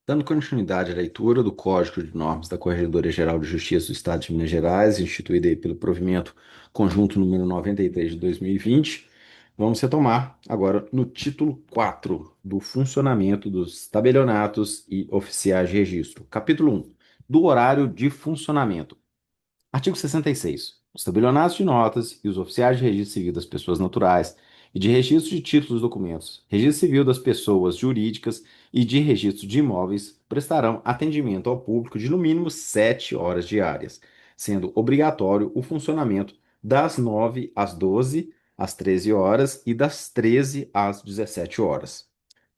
Dando continuidade à leitura do Código de Normas da Corregedoria Geral de Justiça do Estado de Minas Gerais, instituída aí pelo provimento conjunto número 93 de 2020, vamos retomar agora no título 4 do funcionamento dos tabelionatos e oficiais de registro. Capítulo 1, do horário de funcionamento. Artigo 66. Os tabelionatos de notas e os oficiais de registro civil das pessoas naturais e de registro de títulos e documentos, registro civil das pessoas jurídicas e de registro de imóveis prestarão atendimento ao público de no mínimo 7 horas diárias, sendo obrigatório o funcionamento das 9 às 12, às 13 horas e das 13 às 17 horas.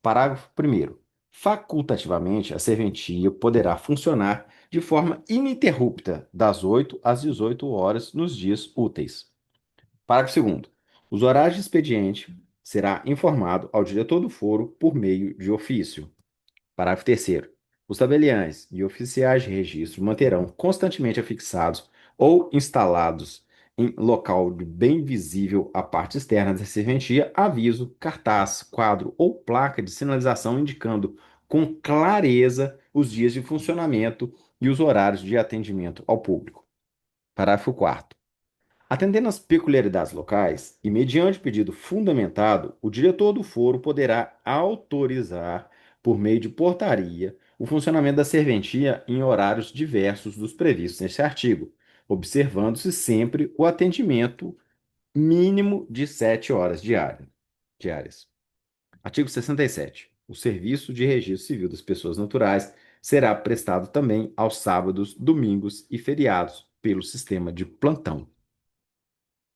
Parágrafo 1º. Facultativamente, a serventia poderá funcionar de forma ininterrupta das 8 às 18 horas nos dias úteis. Parágrafo 2º. Os horários de expediente será informado ao diretor do foro por meio de ofício. Parágrafo 3º. Os tabeliães e oficiais de registro manterão constantemente afixados ou instalados em local bem visível à parte externa da serventia aviso, cartaz, quadro ou placa de sinalização indicando com clareza os dias de funcionamento e os horários de atendimento ao público. Parágrafo 4º. Atendendo às peculiaridades locais e mediante pedido fundamentado, o diretor do foro poderá autorizar, por meio de portaria, o funcionamento da serventia em horários diversos dos previstos neste artigo, observando-se sempre o atendimento mínimo de 7 horas diárias. Artigo 67. O serviço de registro civil das pessoas naturais será prestado também aos sábados, domingos e feriados pelo sistema de plantão.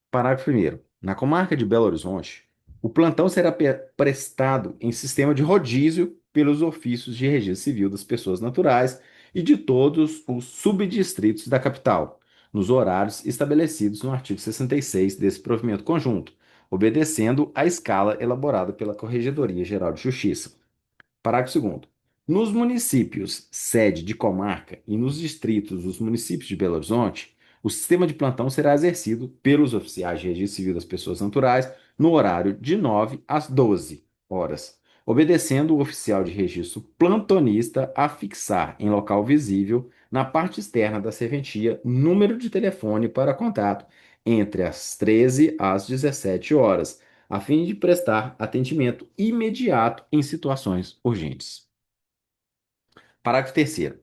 Parágrafo 1º. Na comarca de Belo Horizonte, o plantão será prestado em sistema de rodízio pelos ofícios de registro civil das pessoas naturais e de todos os subdistritos da capital, nos horários estabelecidos no artigo 66 desse provimento conjunto, obedecendo à escala elaborada pela Corregedoria Geral de Justiça. Parágrafo 2º. Nos municípios sede de comarca e nos distritos dos municípios de Belo Horizonte, o sistema de plantão será exercido pelos oficiais de registro civil das pessoas naturais no horário de 9 às 12 horas, obedecendo o oficial de registro plantonista a fixar em local visível, na parte externa da serventia, número de telefone para contato entre as 13 às 17 horas a fim de prestar atendimento imediato em situações urgentes. Parágrafo 3º.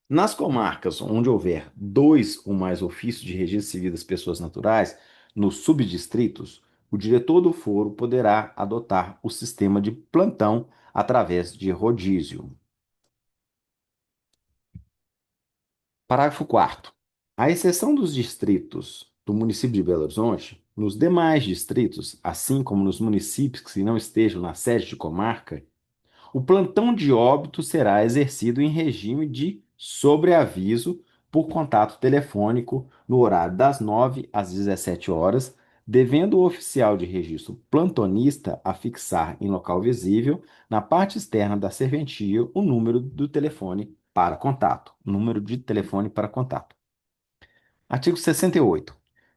Nas comarcas onde houver dois ou mais ofícios de registro civil das pessoas naturais, nos subdistritos, o diretor do foro poderá adotar o sistema de plantão através de rodízio. Parágrafo 4º. À exceção dos distritos do município de Belo Horizonte, nos demais distritos, assim como nos municípios que não estejam na sede de comarca, o plantão de óbito será exercido em regime de sobreaviso por contato telefônico no horário das 9 às 17 horas, devendo o oficial de registro plantonista afixar em local visível, na parte externa da serventia, o número do telefone para contato. Número de telefone para contato. Artigo 68.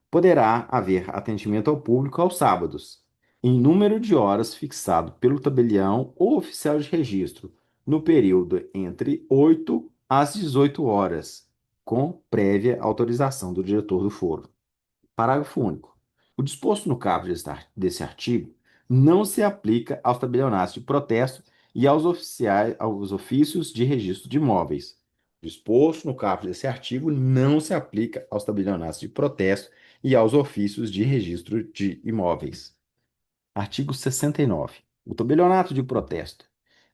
Poderá haver atendimento ao público aos sábados, em número de horas fixado pelo tabelião ou oficial de registro, no período entre 8 às 18 horas, com prévia autorização do diretor do foro. Parágrafo único. O disposto no caput desse artigo não se aplica aos tabelionatos de protesto e aos ofícios de registro de imóveis. O disposto no caput desse artigo não se aplica aos tabelionatos de protesto e aos ofícios de registro de imóveis. Artigo 69. O tabelionato de protesto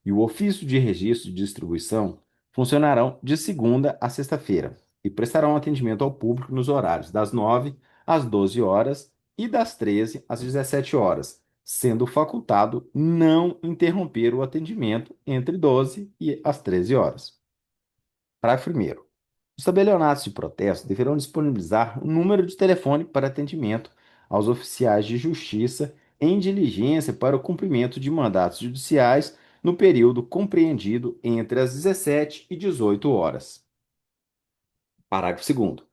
e o ofício de registro de distribuição funcionarão de segunda a sexta-feira e prestarão atendimento ao público nos horários das 9 às 12 horas e das 13 às 17 horas, sendo facultado não interromper o atendimento entre 12 e as 13 horas. Parágrafo 1º. Os tabelionatos de protesto deverão disponibilizar o número de telefone para atendimento aos oficiais de justiça em diligência para o cumprimento de mandatos judiciais no período compreendido entre as 17 e 18 horas. Parágrafo 2º.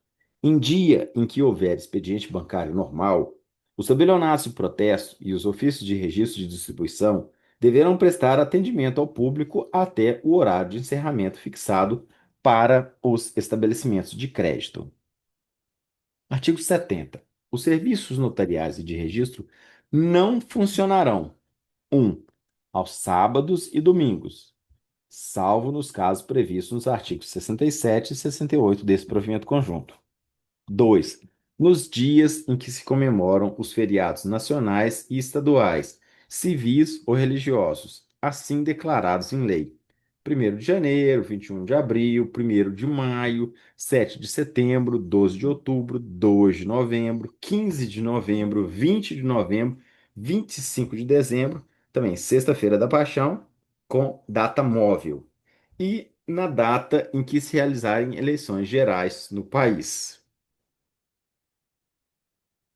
Em dia em que houver expediente bancário normal, os tabelionatos de protesto e os ofícios de registro de distribuição deverão prestar atendimento ao público até o horário de encerramento fixado para os estabelecimentos de crédito. Artigo 70. Os serviços notariais e de registro não funcionarão: 1. Aos sábados e domingos, salvo nos casos previstos nos artigos 67 e 68 desse provimento conjunto. 2. Nos dias em que se comemoram os feriados nacionais e estaduais, civis ou religiosos, assim declarados em lei. 1º de janeiro, 21 de abril, 1º de maio, 7 de setembro, 12 de outubro, 2 de novembro, 15 de novembro, 20 de novembro, 25 de dezembro, também Sexta-feira da Paixão, com data móvel. E na data em que se realizarem eleições gerais no país.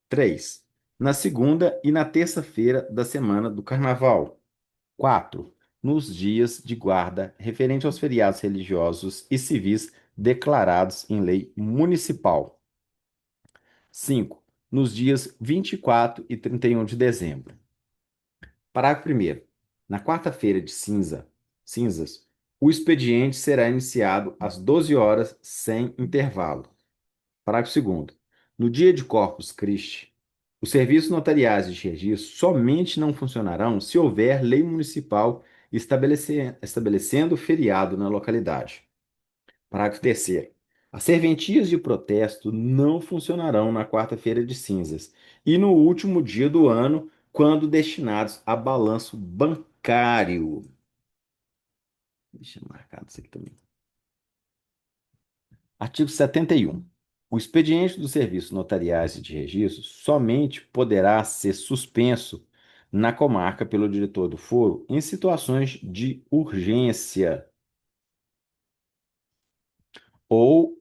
3. Na segunda e na terça-feira da semana do Carnaval. 4. Nos dias de guarda referente aos feriados religiosos e civis declarados em lei municipal. 5. Nos dias 24 e 31 de dezembro. Parágrafo 1º. Na quarta-feira de cinzas, o expediente será iniciado às 12 horas sem intervalo. Parágrafo 2º. No dia de Corpus Christi, os serviços notariais de registro somente não funcionarão se houver lei municipal estabelecendo feriado na localidade. Parágrafo 3º. As serventias de protesto não funcionarão na quarta-feira de cinzas e no último dia do ano, quando destinados a balanço bancário. Deixa eu marcar isso aqui também. Artigo 71. O expediente dos serviços notariais e de registro somente poderá ser suspenso na comarca pelo diretor do foro em situações de urgência ou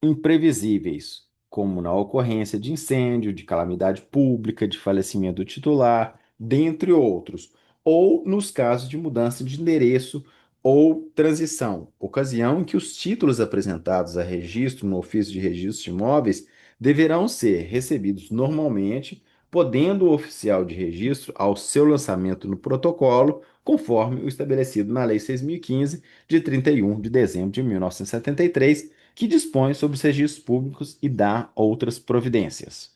imprevisíveis, como na ocorrência de incêndio, de calamidade pública, de falecimento do titular, dentre outros, ou nos casos de mudança de endereço ou transição, ocasião em que os títulos apresentados a registro no ofício de registro de imóveis deverão ser recebidos normalmente, podendo o oficial de registro, ao seu lançamento no protocolo, conforme o estabelecido na Lei 6.015, de 31 de dezembro de 1973, que dispõe sobre os registros públicos e dá outras providências.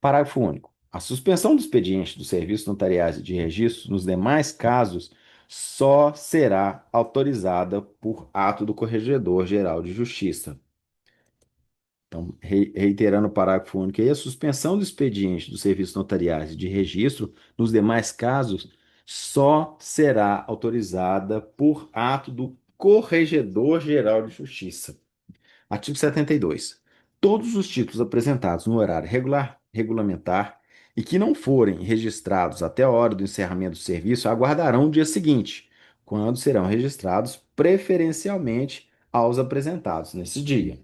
Parágrafo único. A suspensão do expediente dos serviços notariais e de registro nos demais casos só será autorizada por ato do Corregedor-Geral de Justiça. Então, reiterando o parágrafo único aí, a suspensão do expediente dos serviços notariais e de registro nos demais casos só será autorizada por ato do Corregedor-Geral de Justiça. Artigo 72. Todos os títulos apresentados no horário regulamentar e que não forem registrados até a hora do encerramento do serviço aguardarão o dia seguinte, quando serão registrados preferencialmente aos apresentados nesse dia.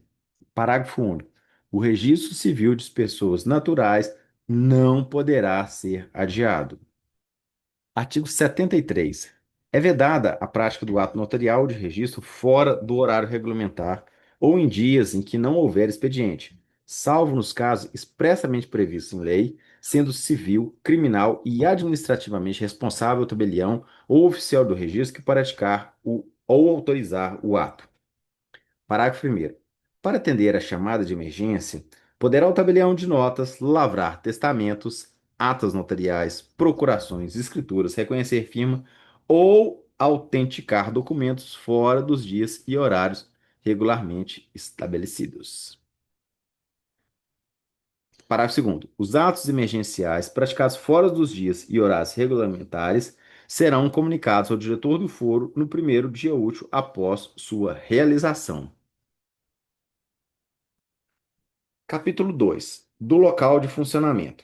Parágrafo único. O registro civil de pessoas naturais não poderá ser adiado. Artigo 73. É vedada a prática do ato notarial de registro fora do horário regulamentar ou em dias em que não houver expediente, salvo nos casos expressamente previstos em lei, sendo civil, criminal e administrativamente responsável o tabelião ou oficial do registro que praticar ou autorizar o ato. Parágrafo 1º. Para atender à chamada de emergência, poderá o tabelião de notas lavrar testamentos, atas notariais, procurações, escrituras, reconhecer firma ou autenticar documentos fora dos dias e horários regularmente estabelecidos. Parágrafo 2º. Os atos emergenciais praticados fora dos dias e horários regulamentares serão comunicados ao diretor do foro no primeiro dia útil após sua realização. Capítulo 2. Do local de funcionamento.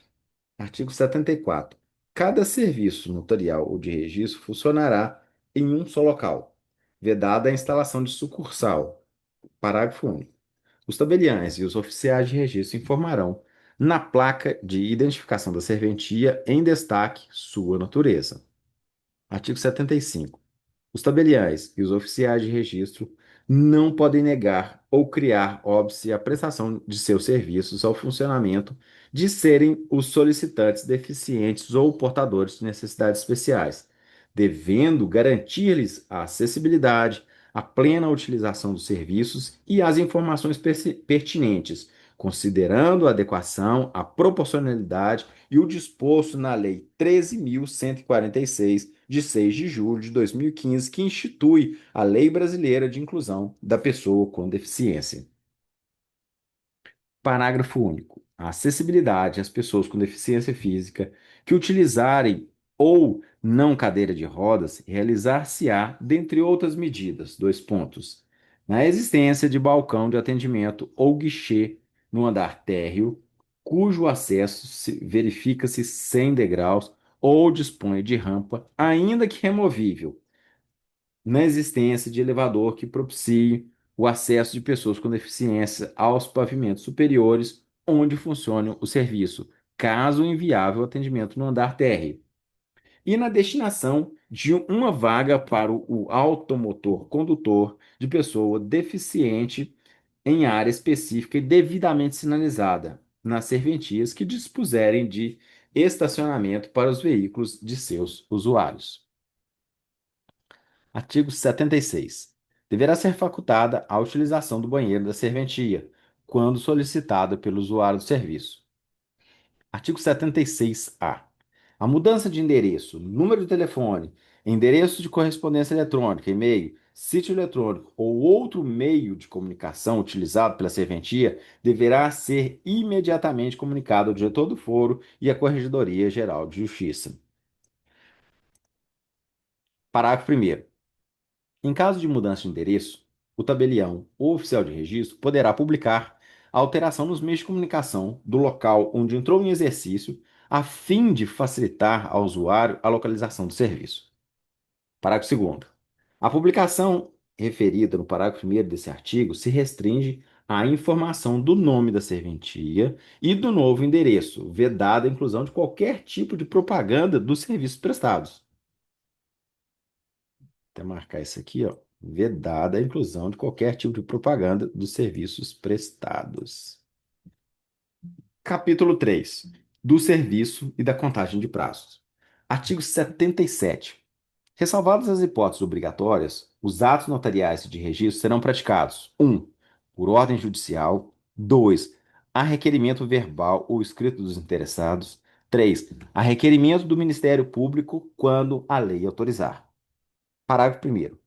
Artigo 74. Cada serviço notarial ou de registro funcionará em um só local, vedada a instalação de sucursal. Parágrafo único. Os tabeliães e os oficiais de registro informarão, na placa de identificação da serventia, em destaque, sua natureza. Artigo 75. Os tabeliães e os oficiais de registro não podem negar ou criar óbice à prestação de seus serviços ao funcionamento de serem os solicitantes deficientes ou portadores de necessidades especiais, devendo garantir-lhes a acessibilidade, a plena utilização dos serviços e as informações pertinentes, considerando a adequação, a proporcionalidade e o disposto na Lei 13.146, de 6 de julho de 2015, que institui a Lei Brasileira de Inclusão da Pessoa com Deficiência. Parágrafo único. A acessibilidade às pessoas com deficiência física que utilizarem ou não cadeira de rodas realizar-se-á, dentre outras medidas, dois pontos, na existência de balcão de atendimento ou guichê no andar térreo, cujo acesso verifica-se sem degraus ou dispõe de rampa, ainda que removível, na existência de elevador que propicie o acesso de pessoas com deficiência aos pavimentos superiores onde funcione o serviço, caso inviável atendimento no andar térreo, e na destinação de uma vaga para o automotor condutor de pessoa deficiente em área específica e devidamente sinalizada, nas serventias que dispuserem de estacionamento para os veículos de seus usuários. Artigo 76. Deverá ser facultada a utilização do banheiro da serventia, quando solicitada pelo usuário do serviço. Artigo 76-A. A mudança de endereço, número de telefone, endereço de correspondência eletrônica, e-mail, sítio eletrônico ou outro meio de comunicação utilizado pela serventia deverá ser imediatamente comunicado ao diretor do foro e à Corregedoria Geral de Justiça. Parágrafo 1º. Em caso de mudança de endereço, o tabelião ou oficial de registro poderá publicar a alteração nos meios de comunicação do local onde entrou em exercício, a fim de facilitar ao usuário a localização do serviço. Parágrafo 2º. A publicação referida no parágrafo 1º desse artigo se restringe à informação do nome da serventia e do novo endereço, vedada a inclusão de qualquer tipo de propaganda dos serviços prestados. Até marcar isso aqui, ó. Vedada a inclusão de qualquer tipo de propaganda dos serviços prestados. Capítulo 3. Do serviço e da contagem de prazos. Artigo 77. Ressalvadas as hipóteses obrigatórias, os atos notariais de registro serão praticados: 1. Por ordem judicial. 2. A requerimento verbal ou escrito dos interessados. 3. A requerimento do Ministério Público, quando a lei autorizar. Parágrafo 1º.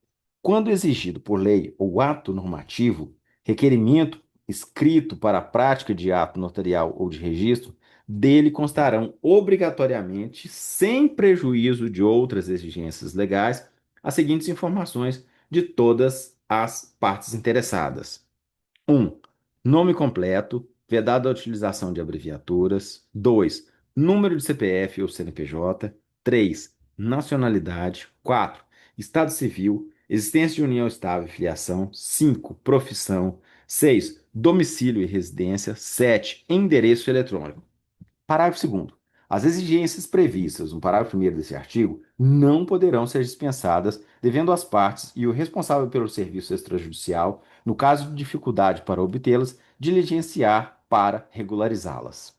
Quando exigido por lei ou ato normativo, requerimento escrito para a prática de ato notarial ou de registro, dele constarão obrigatoriamente, sem prejuízo de outras exigências legais, as seguintes informações de todas as partes interessadas: 1. Nome completo, vedado a utilização de abreviaturas. 2. Número de CPF ou CNPJ. 3. Nacionalidade. 4. Estado civil, existência de união estável e filiação. 5. Profissão. 6. Domicílio e residência. 7. Endereço eletrônico. Parágrafo 2º. As exigências previstas no parágrafo 1º desse artigo não poderão ser dispensadas, devendo as partes e o responsável pelo serviço extrajudicial, no caso de dificuldade para obtê-las, diligenciar para regularizá-las.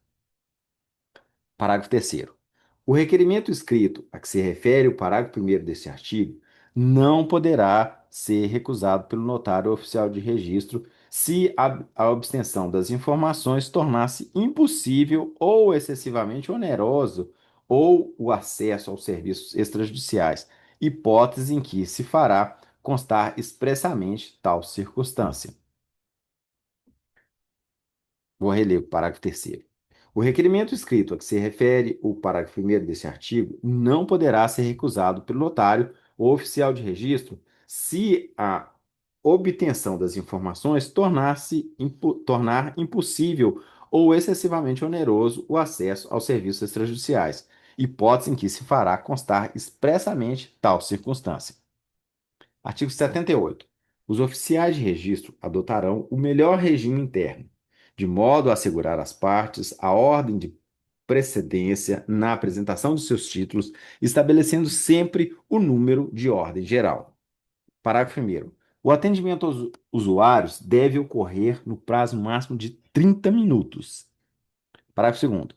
Parágrafo 3º. O requerimento escrito a que se refere o parágrafo 1º deste artigo não poderá ser recusado pelo notário oficial de registro se a obtenção das informações tornar-se impossível ou excessivamente oneroso ou o acesso aos serviços extrajudiciais, hipótese em que se fará constar expressamente tal circunstância. Vou reler o parágrafo 3º. O requerimento escrito a que se refere o parágrafo 1º deste artigo não poderá ser recusado pelo notário ou oficial de registro se a obtenção das informações tornar impossível ou excessivamente oneroso o acesso aos serviços extrajudiciais, hipótese em que se fará constar expressamente tal circunstância. Artigo 78. Os oficiais de registro adotarão o melhor regime interno, de modo a assegurar às partes a ordem de precedência na apresentação de seus títulos, estabelecendo sempre o número de ordem geral. Parágrafo 1º. O atendimento aos usuários deve ocorrer no prazo máximo de 30 minutos. Parágrafo segundo.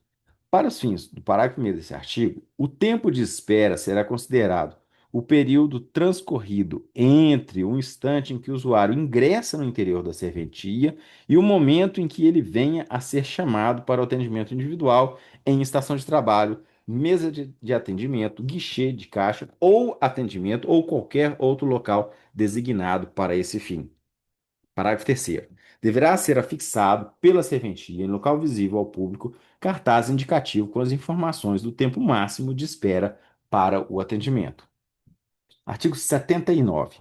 Para os fins do parágrafo 1º desse artigo, o tempo de espera será considerado o período transcorrido entre o instante em que o usuário ingressa no interior da serventia e o momento em que ele venha a ser chamado para o atendimento individual em estação de trabalho, mesa de atendimento, guichê de caixa ou atendimento ou qualquer outro local designado para esse fim. Parágrafo terceiro. Deverá ser afixado pela serventia em local visível ao público cartaz indicativo com as informações do tempo máximo de espera para o atendimento. Artigo 79.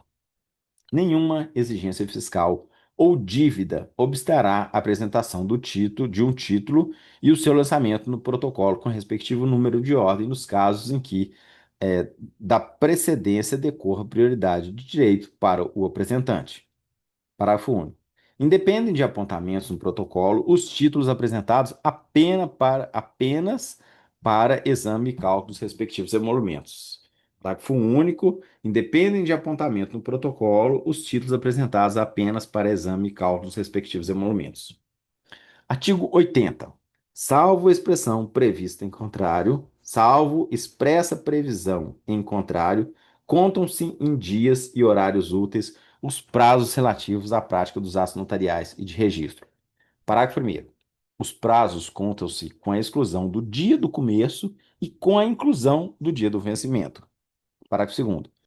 Nenhuma exigência fiscal ou dívida obstará a apresentação do título de um título e o seu lançamento no protocolo com respectivo número de ordem nos casos em que da precedência decorra prioridade de direito para o apresentante. Parágrafo único. Independem de apontamentos no protocolo os títulos apresentados apenas para exame e cálculo dos respectivos emolumentos. Parágrafo único. Independem de apontamento no protocolo os títulos apresentados apenas para exame e cálculo dos respectivos emolumentos. Artigo 80. Salvo expressão prevista em contrário, salvo expressa previsão em contrário, contam-se em dias e horários úteis os prazos relativos à prática dos atos notariais e de registro. Parágrafo 1º. Os prazos contam-se com a exclusão do dia do começo e com a inclusão do dia do vencimento. Parágrafo 2º.